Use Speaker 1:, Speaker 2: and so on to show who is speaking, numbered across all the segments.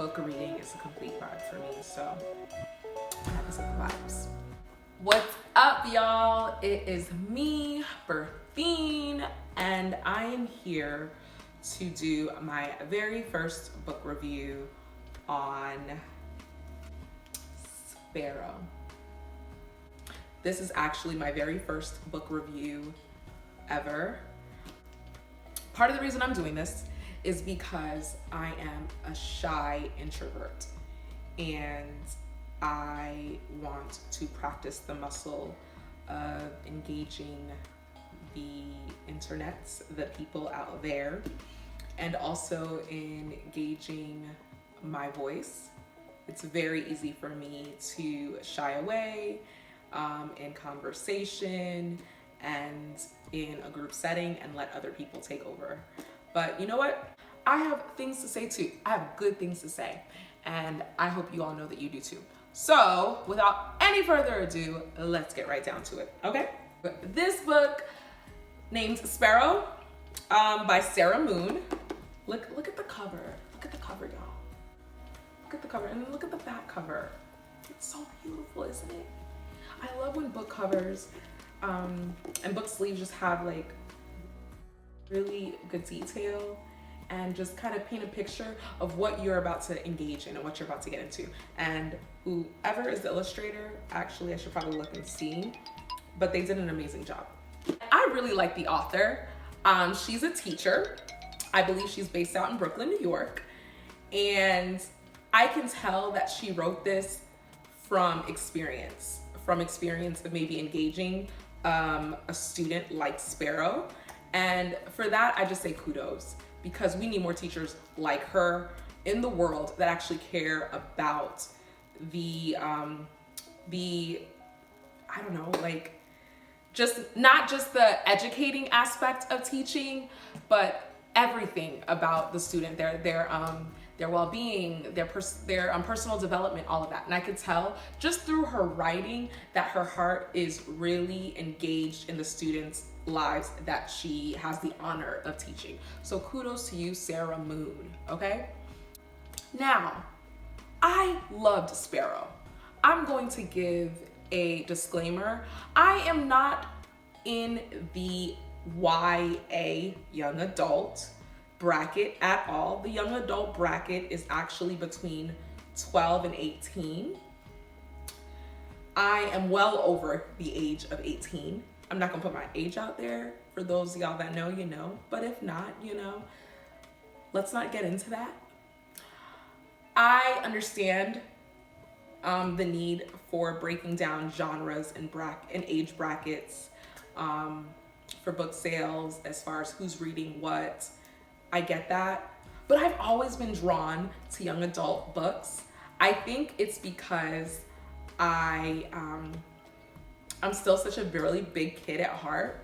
Speaker 1: book reading is a complete vibe for me, so that is the vibes. What's up, y'all? It is me, Berthine, and I am here to do my very first book review on Sparrow. This is actually my very first book review ever. Part of the reason I'm doing this is because I am a shy introvert and I want to practice the muscle of engaging the internets, the people out there, and also engaging my voice. It's very easy for me to shy away in conversation and in a group setting and let other people take over. But you know what? I have things to say too. I have good things to say, and I hope you all know that you do too. So without any further ado, let's get right down to it, okay? This book named Sparrow by Sarah Moon. Look at the cover. Look at the cover, y'all. Look at the cover, and look at the back cover. It's so beautiful, isn't it? I love when book covers and book sleeves just have like really good detail and just kind of paint a picture of what you're about to engage in and what you're about to get into. And whoever is the illustrator, actually I should probably look and see, but they did an amazing job. I really like the author. She's a teacher. I believe she's based out in Brooklyn, New York. And I can tell that she wrote this from experience of maybe engaging a student like Sparrow. And for that, I just say kudos, because we need more teachers like her in the world that actually care about the I don't know, like just not just the educating aspect of teaching, but everything about the student, their well-being, their personal development, all of that. And I could tell just through her writing that her heart is really engaged in the students' lives that she has the honor of teaching. So kudos to you, Sarah Moon, okay? Now, I loved Sparrow. I'm going to give a disclaimer. I am not in the YA, young adult, bracket at all. The young adult bracket is actually between 12 and 18. I am well over the age of 18. I'm not gonna put my age out there. For those of y'all that know, you know, but if not, you know, let's not get into that. I understand the need for breaking down genres and age brackets for book sales, as far as who's reading what. I get that, but I've always been drawn to young adult books. I think it's because I'm still such a really big kid at heart,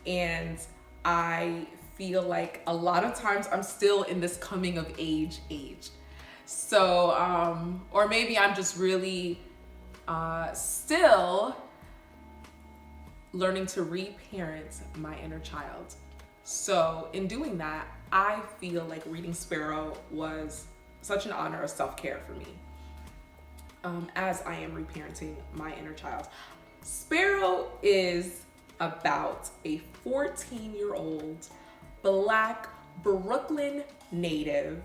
Speaker 1: and I feel like a lot of times I'm still in this coming of age. So, or maybe I'm just really still learning to reparent my inner child. So in doing that, I feel like reading Sparrow was such an honor of self-care for me, as I am reparenting my inner child. Sparrow is about a 14-year-old Black Brooklyn native,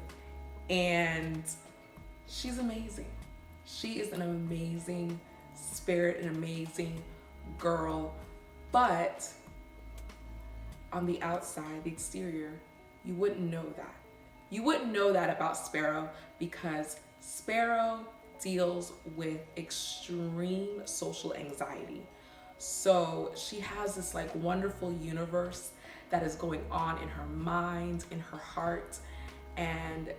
Speaker 1: and she's amazing. She is an amazing spirit, an amazing girl, but on the outside, the exterior, you wouldn't know that. You wouldn't know that about Sparrow, because Sparrow deals with extreme social anxiety. So she has this like wonderful universe that is going on in her mind, in her heart, and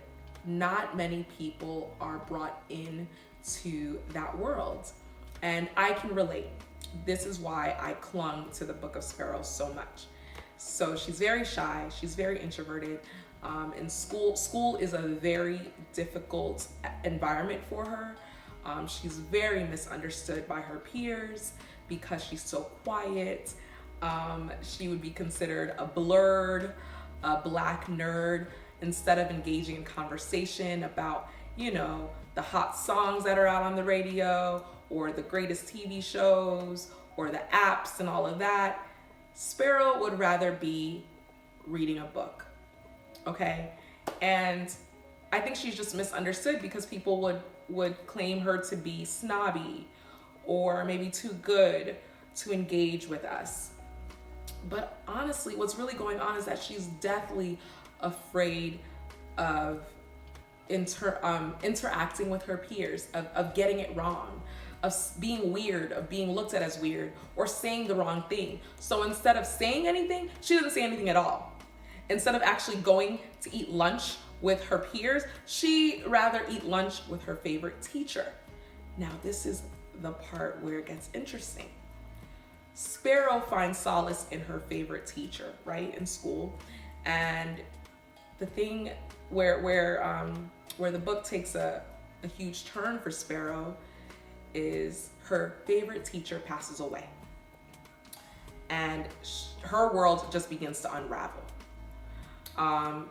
Speaker 1: not many people are brought in to that world. And I can relate. This is why I clung to the Book of Sparrow so much. So she's very shy, she's very introverted. In school is a very difficult environment for her. She's very misunderstood by her peers because she's so quiet. She would be considered a blurred, a Black nerd, instead of engaging in conversation about the hot songs that are out on the radio, or the greatest TV shows, or the apps and all of that. Sparrow would rather be reading a book, okay? And I think she's just misunderstood because people would claim her to be snobby or maybe too good to engage with us. But honestly, what's really going on is that she's deathly afraid of interacting with her peers, of getting it wrong, of being weird, of being looked at as weird, or saying the wrong thing. So instead of saying anything, she doesn't say anything at all. Instead of actually going to eat lunch with her peers, she'd rather eat lunch with her favorite teacher. Now, this is the part where it gets interesting. Sparrow finds solace in her favorite teacher, right, in school. And the thing where the book takes a huge turn for Sparrow is her favorite teacher passes away. And her world just begins to unravel.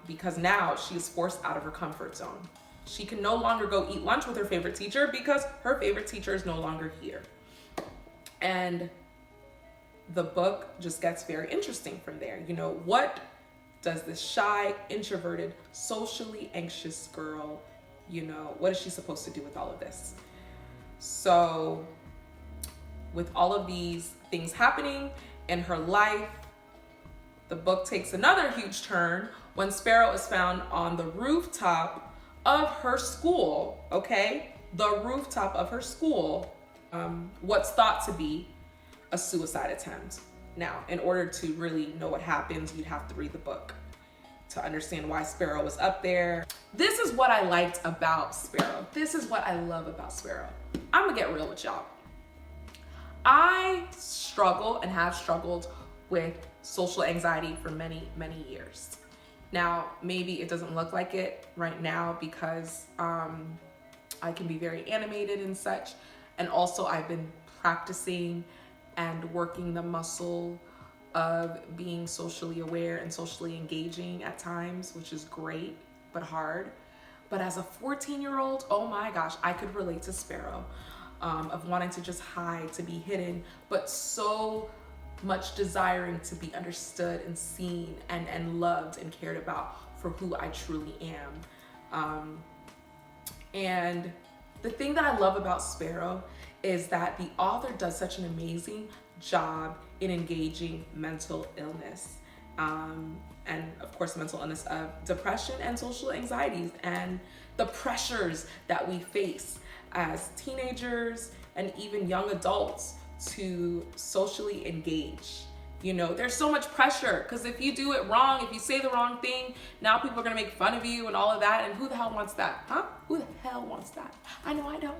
Speaker 1: Because now she is forced out of her comfort zone. She can no longer go eat lunch with her favorite teacher because her favorite teacher is no longer here. And the book just gets very interesting from there. What does this shy, introverted, socially anxious girl, what is she supposed to do with all of this? So with all of these things happening in her life, the book takes another huge turn when Sparrow is found on the rooftop of her school, okay? The rooftop of her school, what's thought to be a suicide attempt. Now, in order to really know what happens, you'd have to read the book to understand why Sparrow was up there. This is what I liked about Sparrow. This is what I love about Sparrow. I'm gonna get real with y'all. I struggle and have struggled with social anxiety for many, many years. Now, maybe it doesn't look like it right now because I can be very animated and such. And also I've been practicing and working the muscle of being socially aware and socially engaging at times, which is great, but hard. But as a 14-year-old, oh my gosh, I could relate to Sparrow, of wanting to just hide, to be hidden, but so much desiring to be understood and seen and loved and cared about for who I truly am. And the thing that I love about Sparrow is that the author does such an amazing job in engaging mental illness, and of course mental illness of depression and social anxieties and the pressures that we face as teenagers and even young adults to socially engage. There's so much pressure because if you do it wrong, if you say the wrong thing, now people are gonna make fun of you and all of that, and who the hell wants that? Huh? Who the hell wants that? I know I don't.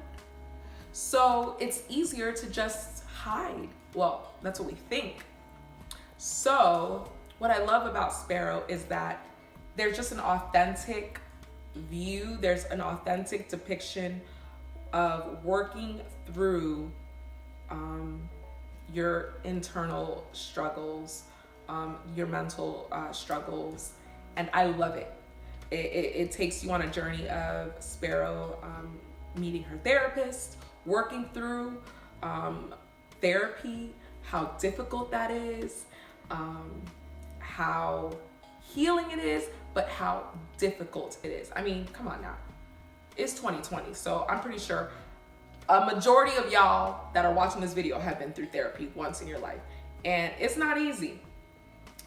Speaker 1: So it's easier to just hide. Well, that's what we think. So what I love about Sparrow is that there's just an authentic view, there's an authentic depiction of working through your internal struggles, your mental struggles, and I love it. It takes you on a journey of Sparrow meeting her therapist, working through therapy, how difficult that is, how healing it is, but how difficult it is. I mean, come on now. It's 2020, so I'm pretty sure a majority of y'all that are watching this video have been through therapy once in your life. And it's not easy.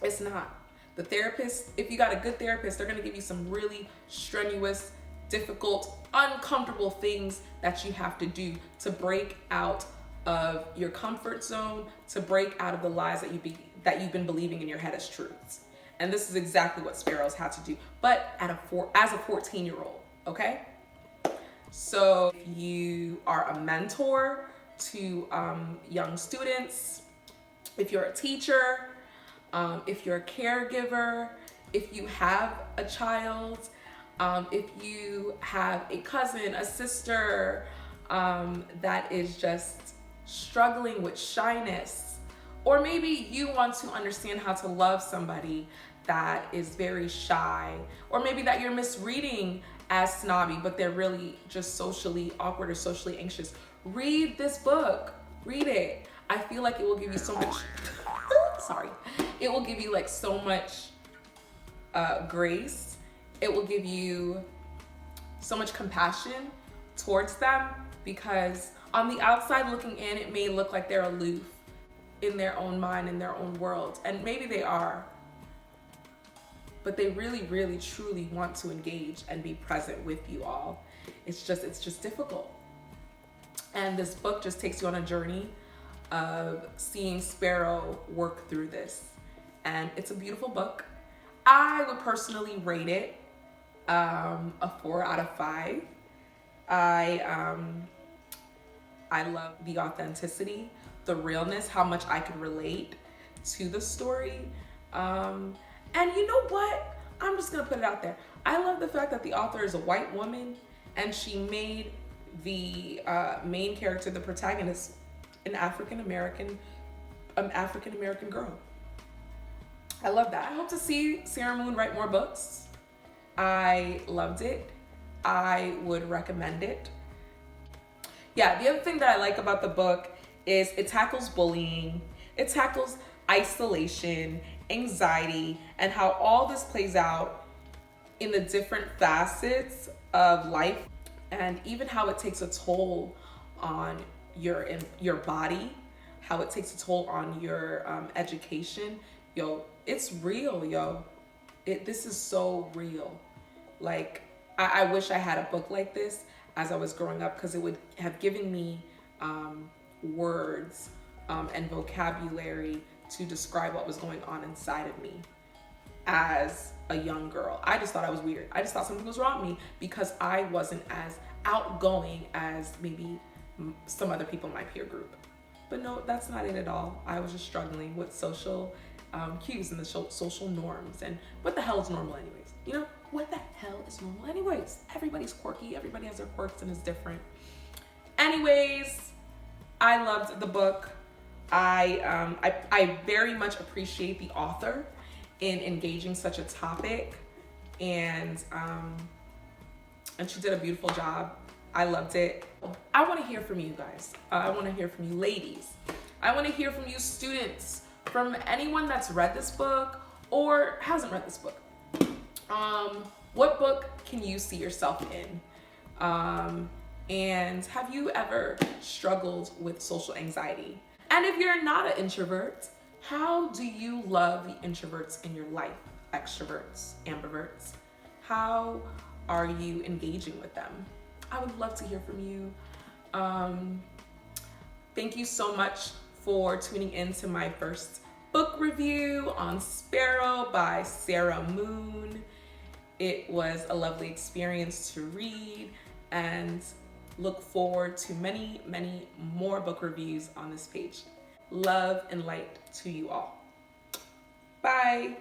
Speaker 1: It's not. The therapist, if you got a good therapist, they're gonna give you some really strenuous, difficult, uncomfortable things that you have to do to break out of your comfort zone, to break out of the lies that you've been believing in your head as truths. And this is exactly what Sparrow's had to do, but as a 14-year-old, okay? So if you are a mentor to young students, if you're a teacher, if you're a caregiver, if you have a child, if you have a cousin, a sister that is just struggling with shyness, or maybe you want to understand how to love somebody that is very shy, or maybe that you're misreading as snobby, but they're really just socially awkward or socially anxious. Read this book. Read it. I feel like it will give you so much, sorry. It will give you like so much grace. It will give you so much compassion towards them, because on the outside looking in, it may look like they're aloof in their own mind, in their own world. And maybe they are, but they really, really, truly want to engage and be present with you all. It's just difficult. And this book just takes you on a journey of seeing Sparrow work through this. And it's a beautiful book. I would personally rate it a 4 out of 5. I love the authenticity, the realness, how much I could relate to the story. And you know what? I'm just gonna put it out there. I love the fact that the author is a white woman and she made the main character, the protagonist, an African American girl. I love that. I hope to see Sarah Moon write more books. I loved it. I would recommend it. Yeah, the other thing that I like about the book is it tackles bullying, it tackles isolation, anxiety, and how all this plays out in the different facets of life, and even how it takes a toll on your body, how it takes a toll on your education. Yo, it's real, yo. This is so real. Like, I wish I had a book like this as I was growing up, because it would have given me words and vocabulary to describe what was going on inside of me as a young girl. I just thought I was weird. I just thought something was wrong with me because I wasn't as outgoing as maybe some other people in my peer group. But no, that's not it at all. I was just struggling with social cues and the social norms, and what the hell is normal anyways? You know, what the hell is normal anyways? Everybody's quirky, everybody has their quirks and is different. Anyways, I loved the book. I very much appreciate the author in engaging such a topic, and she did a beautiful job. I loved it. I want to hear from you guys. I want to hear from you ladies. I want to hear from you students, from anyone that's read this book or hasn't read this book. What book can you see yourself in? And have you ever struggled with social anxiety? And if you're not an introvert, how do you love the introverts in your life? Extroverts, ambiverts. How are you engaging with them? I would love to hear from you. Thank you so much for tuning in to my first book review on Sparrow by Sarah Moon. It was a lovely experience to read, and look forward to many, many more book reviews on this page. Love and light to you all. Bye.